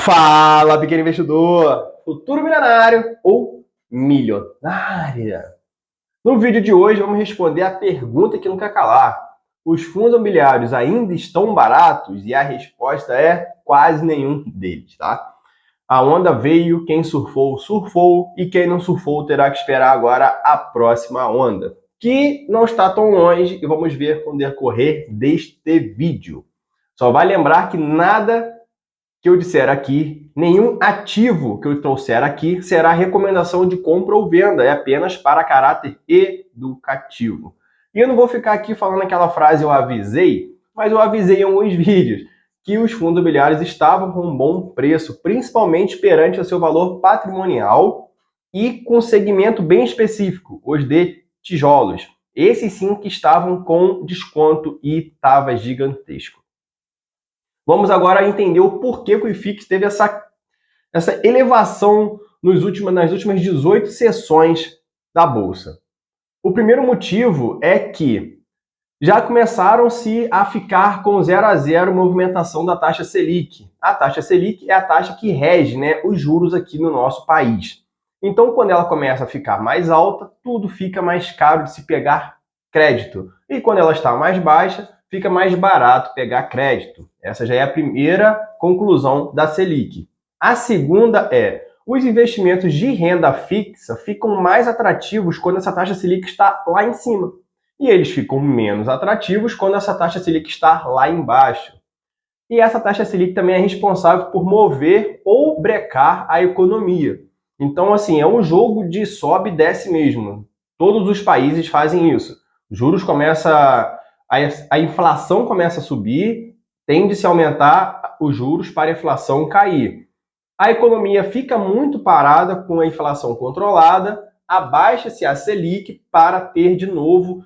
Fala, pequeno investidor, futuro milionário ou milionária. No vídeo de hoje vamos responder a pergunta que não quer calar. Os fundos imobiliários ainda estão baratos? E a resposta é quase nenhum deles, tá? A onda veio, quem surfou, surfou, e quem não surfou terá que esperar agora a próxima onda, que não está tão longe e vamos ver com o decorrer deste vídeo. Só vai lembrar que nada que eu disser aqui, nenhum ativo que eu trouxer aqui será recomendação de compra ou venda, é apenas para caráter educativo. E eu não vou ficar aqui falando aquela frase eu avisei, mas eu avisei em alguns vídeos que os fundos imobiliários estavam com um bom preço, principalmente perante o seu valor patrimonial e com um segmento bem específico, os de tijolos. Esses sim que estavam com desconto e estava gigantesco. Vamos agora entender o porquê que o IFIX teve essa elevação nas últimas 18 sessões da Bolsa. O primeiro motivo é que já começaram-se a ficar com 0 a 0 movimentação da taxa Selic. A taxa Selic é a taxa que rege, os juros aqui no nosso país. Então, quando ela começa a ficar mais alta, tudo fica mais caro de se pegar crédito. E quando ela está mais baixa, fica mais barato pegar crédito. Essa já é a primeira conclusão da Selic. A segunda é, os investimentos de renda fixa ficam mais atrativos quando essa taxa Selic está lá em cima. E eles ficam menos atrativos quando essa taxa Selic está lá embaixo. E essa taxa Selic também é responsável por mover ou brecar a economia. Então, assim, é um jogo de sobe e desce mesmo. Todos os países fazem isso. Juros a inflação começa a subir, tende-se a aumentar os juros para a inflação cair. A economia fica muito parada com a inflação controlada, abaixa-se a Selic para ter de novo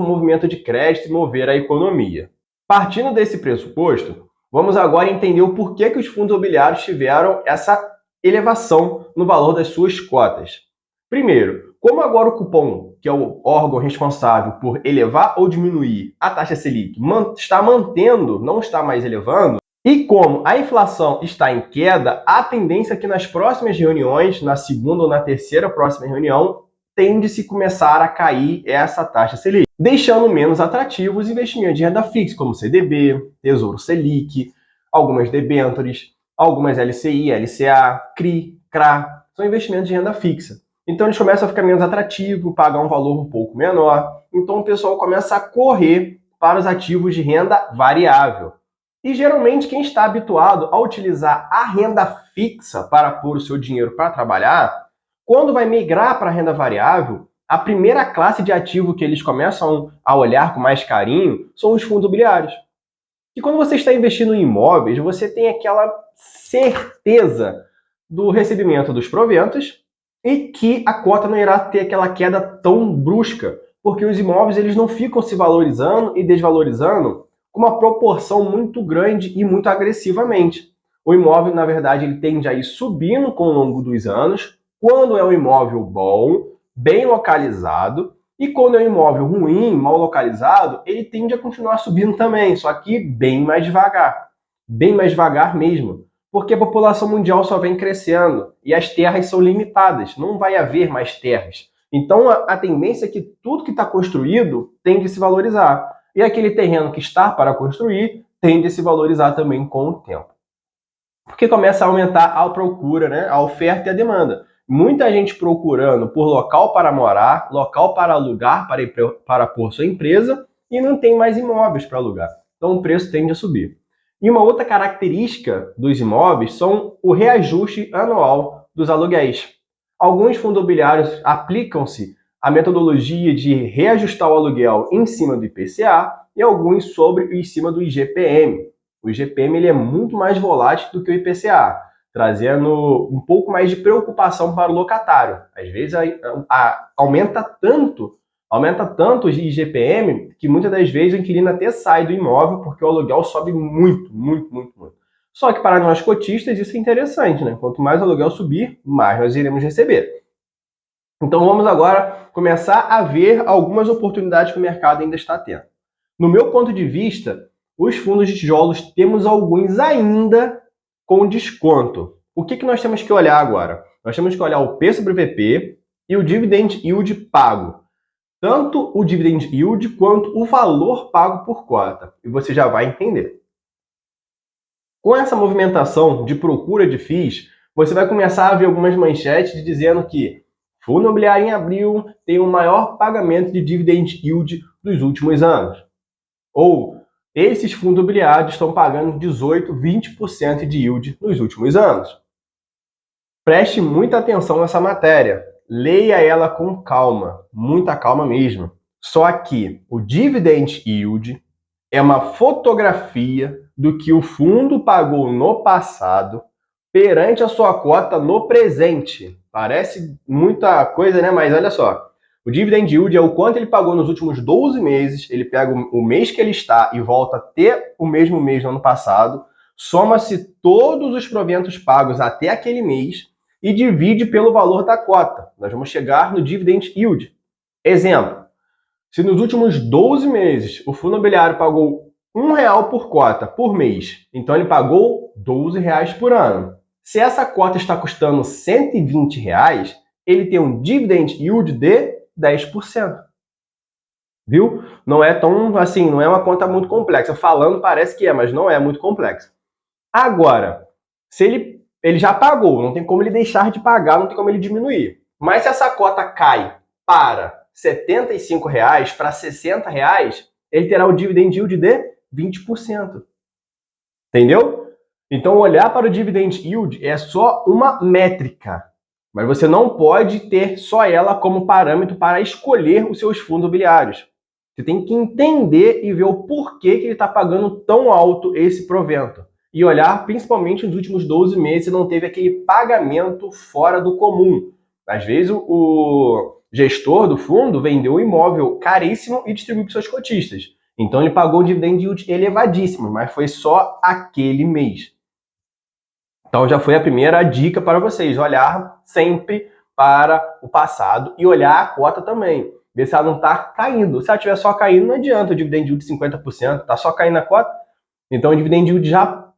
movimento de crédito e mover a economia. Partindo desse pressuposto, vamos agora entender o porquê que os fundos imobiliários tiveram essa elevação no valor das suas cotas. Primeiro, como agora o Copom, que é o órgão responsável por elevar ou diminuir a taxa Selic, está mantendo, não está mais elevando, e como a inflação está em queda, a tendência é que nas próximas reuniões, na segunda ou na terceira próxima reunião, tende-se começar a cair essa taxa Selic, deixando menos atrativos os investimentos de renda fixa, como CDB, Tesouro Selic, algumas debêntures, algumas LCI, LCA, CRI, CRA, são investimentos de renda fixa. Então eles começam a ficar menos atrativos, pagar um valor um pouco menor, então o pessoal começa a correr para os ativos de renda variável. E geralmente quem está habituado a utilizar a renda fixa para pôr o seu dinheiro para trabalhar, quando vai migrar para a renda variável, a primeira classe de ativo que eles começam a olhar com mais carinho são os fundos imobiliários. E quando você está investindo em imóveis, você tem aquela certeza do recebimento dos proventos e que a cota não irá ter aquela queda tão brusca, porque os imóveis eles não ficam se valorizando e desvalorizando com uma proporção muito grande e muito agressivamente. O imóvel, na verdade, ele tende a ir subindo com o longo dos anos, quando é um imóvel bom, bem localizado, e quando é um imóvel ruim, mal localizado, ele tende a continuar subindo também, só que bem mais devagar mesmo, porque a população mundial só vem crescendo e as terras são limitadas, não vai haver mais terras. Então a tendência é que tudo que está construído tende a se valorizar. E aquele terreno que está para construir tende a se valorizar também com o tempo. Porque começa a aumentar a procura, a oferta e a demanda. Muita gente procurando por local para morar, local para alugar, para pôr sua empresa, e não tem mais imóveis para alugar. Então o preço tende a subir. E uma outra característica dos imóveis são o reajuste anual dos aluguéis. Alguns fundos imobiliários aplicam-se a metodologia de reajustar o aluguel em cima do IPCA e alguns em cima do IGPM. O IGPM ele é muito mais volátil do que o IPCA, trazendo um pouco mais de preocupação para o locatário. Às vezes aumenta tanto o IGPM que muitas das vezes o inquilino até sai do imóvel porque o aluguel sobe muito. Só que para nós cotistas isso é interessante, Quanto mais o aluguel subir, mais nós iremos receber. Então vamos agora começar a ver algumas oportunidades que o mercado ainda está tendo. No meu ponto de vista, os fundos de tijolos temos alguns ainda com desconto. O que nós temos que olhar agora? Nós temos que olhar o P sobre VP e o Dividend Yield pago. Tanto o Dividend Yield quanto o valor pago por cota. E você já vai entender. Com essa movimentação de procura de FIIs, você vai começar a ver algumas manchetes dizendo que fundo imobiliário em abril tem o maior pagamento de Dividend Yield dos últimos anos. Ou esses fundos imobiliários estão pagando 18, 20% de yield nos últimos anos. Preste muita atenção nessa matéria. Leia ela com calma, muita calma mesmo. Só que o Dividend Yield é uma fotografia do que o fundo pagou no passado perante a sua cota no presente. Parece muita coisa, né? Mas olha só. O Dividend Yield é o quanto ele pagou nos últimos 12 meses, ele pega o mês que ele está e volta a ter o mesmo mês no ano passado, soma-se todos os proventos pagos até aquele mês e divide pelo valor da cota. Nós vamos chegar no Dividend Yield. Exemplo, se nos últimos 12 meses o fundo imobiliário pagou R$1 por cota por mês, então ele pagou R$12 por ano. Se essa cota está custando R$120, ele tem um Dividend Yield de 10%. Viu? Não é tão assim, não é uma conta muito complexa. Falando parece que é, mas não é muito complexa. Agora, se ele já pagou, não tem como ele deixar de pagar, não tem como ele diminuir. Mas se essa cota cai para R$75 para R$60, ele terá o Dividend Yield de 20%. Entendeu? Então, olhar para o Dividend Yield é só uma métrica. Mas você não pode ter só ela como parâmetro para escolher os seus fundos imobiliários. Você tem que entender e ver o porquê que ele está pagando tão alto esse provento. E olhar principalmente nos últimos 12 meses se não teve aquele pagamento fora do comum. Às vezes o gestor do fundo vendeu um imóvel caríssimo e distribuiu para seus cotistas. Então ele pagou um dividend yield elevadíssimo, mas foi só aquele mês. Então já foi a primeira dica para vocês, olhar sempre para o passado e olhar a cota também, ver se ela não está caindo. Se ela estiver só caindo, não adianta o dividend yield de 50%, está só caindo a cota. Então o dividend yield já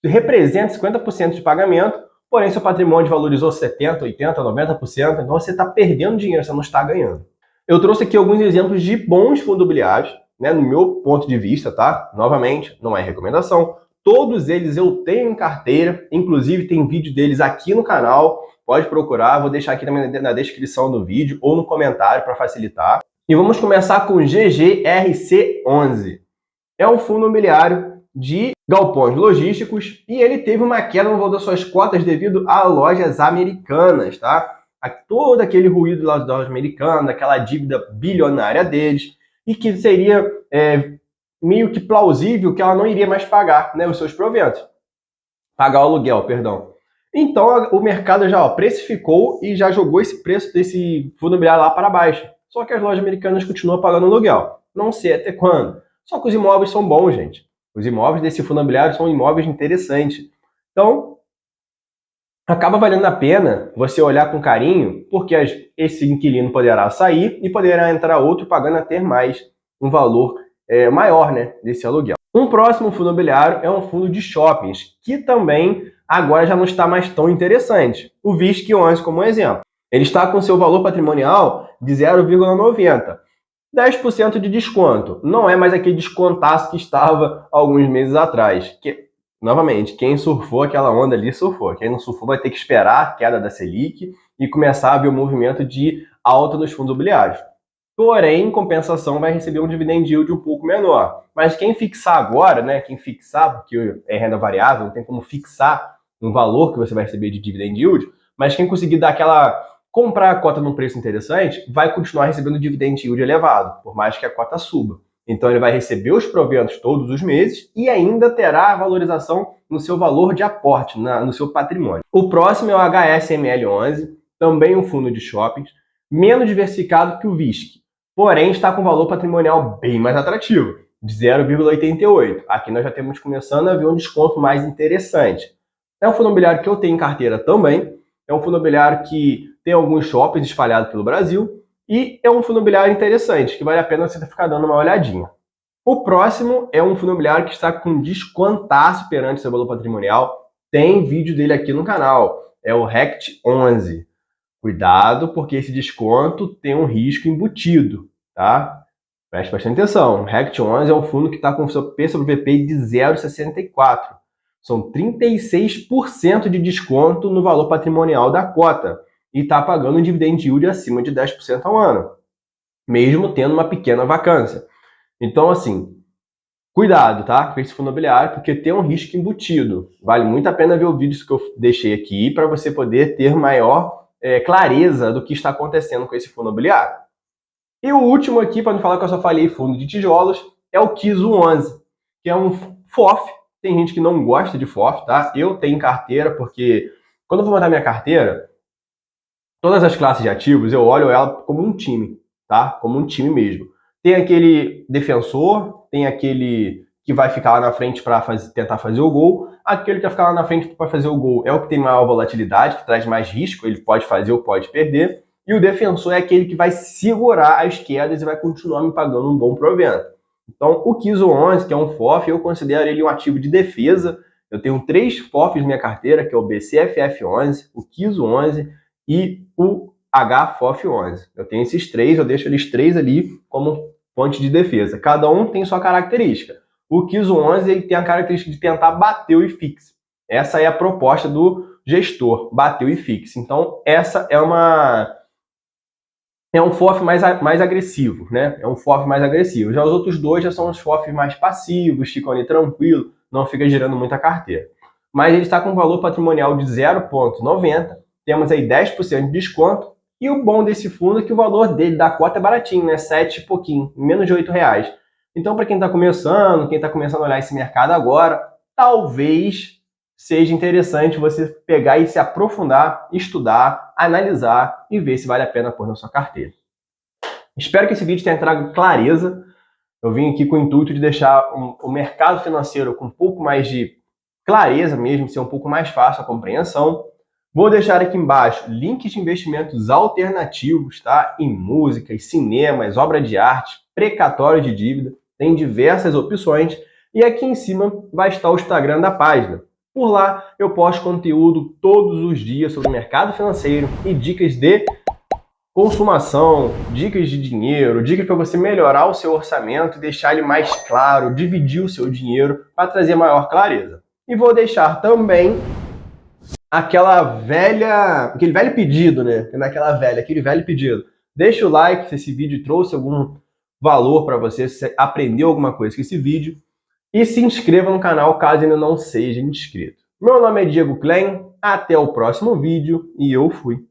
representa 50% de pagamento, porém seu patrimônio valorizou 70%, 80%, 90%, então você está perdendo dinheiro, você não está ganhando. Eu trouxe aqui alguns exemplos de bons fundos imobiliários, né, no meu ponto de vista, tá? Novamente, não é recomendação. Todos eles eu tenho em carteira, inclusive tem vídeo deles aqui no canal, pode procurar, vou deixar aqui na descrição do vídeo ou no comentário para facilitar. E vamos começar com o GGRC11. É um fundo imobiliário de galpões logísticos e ele teve uma queda no valor das suas cotas devido a lojas americanas, tá? Todo aquele ruído das lojas americanas, aquela dívida bilionária deles, e que seria meio que plausível que ela não iria mais pagar, né, os seus proventos. Pagar o aluguel, perdão. Então o mercado já precificou e já jogou esse preço desse fundo imobiliário lá para baixo. Só que as lojas americanas continuam pagando aluguel. Não sei até quando. Só que os imóveis são bons, gente. Os imóveis desse fundo imobiliário são imóveis interessantes. Então, acaba valendo a pena você olhar com carinho, porque esse inquilino poderá sair e poderá entrar outro pagando até mais um valor maior, né, desse aluguel. Um próximo fundo imobiliário é um fundo de shoppings, que também agora já não está mais tão interessante. O VISC11 como exemplo. Ele está com seu valor patrimonial de 0,90. 10% de desconto. Não é mais aquele descontaço que estava alguns meses atrás. Novamente, quem surfou aquela onda ali, surfou. Quem não surfou vai ter que esperar a queda da Selic e começar a ver o movimento de alta nos fundos imobiliários. Porém, em compensação, vai receber um dividend yield um pouco menor. Mas quem fixar agora, né? Quem fixar, porque é renda variável, não tem como fixar um valor que você vai receber de dividend yield, mas quem conseguir dar comprar a cota num preço interessante, vai continuar recebendo dividend yield elevado, por mais que a cota suba. Então ele vai receber os proventos todos os meses e ainda terá a valorização no seu valor de aporte, no seu patrimônio. O próximo é o HSML11, também um fundo de shoppings, menos diversificado que o VISC, porém está com valor patrimonial bem mais atrativo, de 0,88. Aqui nós já temos começando a ver um desconto mais interessante. É um fundo imobiliário que eu tenho em carteira também, é um fundo imobiliário que tem alguns shoppings espalhados pelo Brasil e é um fundo imobiliário interessante, que vale a pena você ficar dando uma olhadinha. O próximo é um fundo imobiliário que está com descontaço perante seu valor patrimonial, tem vídeo dele aqui no canal. É o RECT11. Cuidado, porque esse desconto tem um risco embutido, tá? Preste bastante atenção. O RECT11 é um fundo que está com seu P sobre VP de 0,64. São 36% de desconto no valor patrimonial da cota e está pagando um dividend yield acima de 10% ao ano, mesmo tendo uma pequena vacância. Então, assim, cuidado, tá? Com esse fundo imobiliário, porque tem um risco embutido. Vale muito a pena ver o vídeo que eu deixei aqui para você poder ter maior clareza do que está acontecendo com esse fundo imobiliário. E o último aqui, para não falar que eu só falei fundo de tijolos, é o KISO 11, que é um FOF. Tem gente que não gosta de FOF, tá? Eu tenho carteira, porque quando eu vou montar minha carteira, todas as classes de ativos, eu olho ela como um time, tá? Como um time mesmo. Tem aquele defensor, tem aquele que vai ficar lá na frente para tentar fazer o gol. Aquele que vai ficar lá na frente para fazer o gol é o que tem maior volatilidade, que traz mais risco, ele pode fazer ou pode perder. E o defensor é aquele que vai segurar as quedas e vai continuar me pagando um bom provento. Então, o KISO 11, que é um FOF, eu considero ele um ativo de defesa. Eu tenho 3 FOFs na minha carteira, que é o BCFF11, o KISO 11 e o HFOF11. Eu tenho esses 3, eu deixo eles 3 ali como fonte de defesa. Cada um tem sua característica. O KISO 11 ele tem a característica de tentar bater o IFIX. Essa é a proposta do gestor, bater o IFIX. Então, essa é um FOF mais agressivo, né? É um FOF mais agressivo. Já os outros dois já são os FOFs mais passivos, ficam ali tranquilo, não fica girando muita carteira. Mas ele está com um valor patrimonial de 0,90, temos aí 10% de desconto, e o bom desse fundo é que o valor dele da cota é baratinho, né? 7 e pouquinho, menos de R$8. Então, para quem está começando a olhar esse mercado agora, talvez seja interessante você pegar e se aprofundar, estudar, analisar e ver se vale a pena pôr na sua carteira. Espero que esse vídeo tenha trago clareza. Eu vim aqui com o intuito de deixar o mercado financeiro com um pouco mais de clareza mesmo, ser um pouco mais fácil a compreensão. Vou deixar aqui embaixo links de investimentos alternativos, tá? Em músicas, cinemas, obra de arte, precatório de dívida, tem diversas opções. E aqui em cima vai estar o Instagram da página. Por lá eu posto conteúdo todos os dias sobre o mercado financeiro e dicas de consumação, dicas de dinheiro, dicas para você melhorar o seu orçamento e deixar ele mais claro, dividir o seu dinheiro para trazer maior clareza. E vou deixar também aquele velho pedido, né? Aquele velho pedido. Deixa o like se esse vídeo trouxe algum valor para você, se você aprendeu alguma coisa com esse vídeo. E se inscreva no canal caso ainda não seja inscrito. Meu nome é Diego Klein, até o próximo vídeo e eu fui.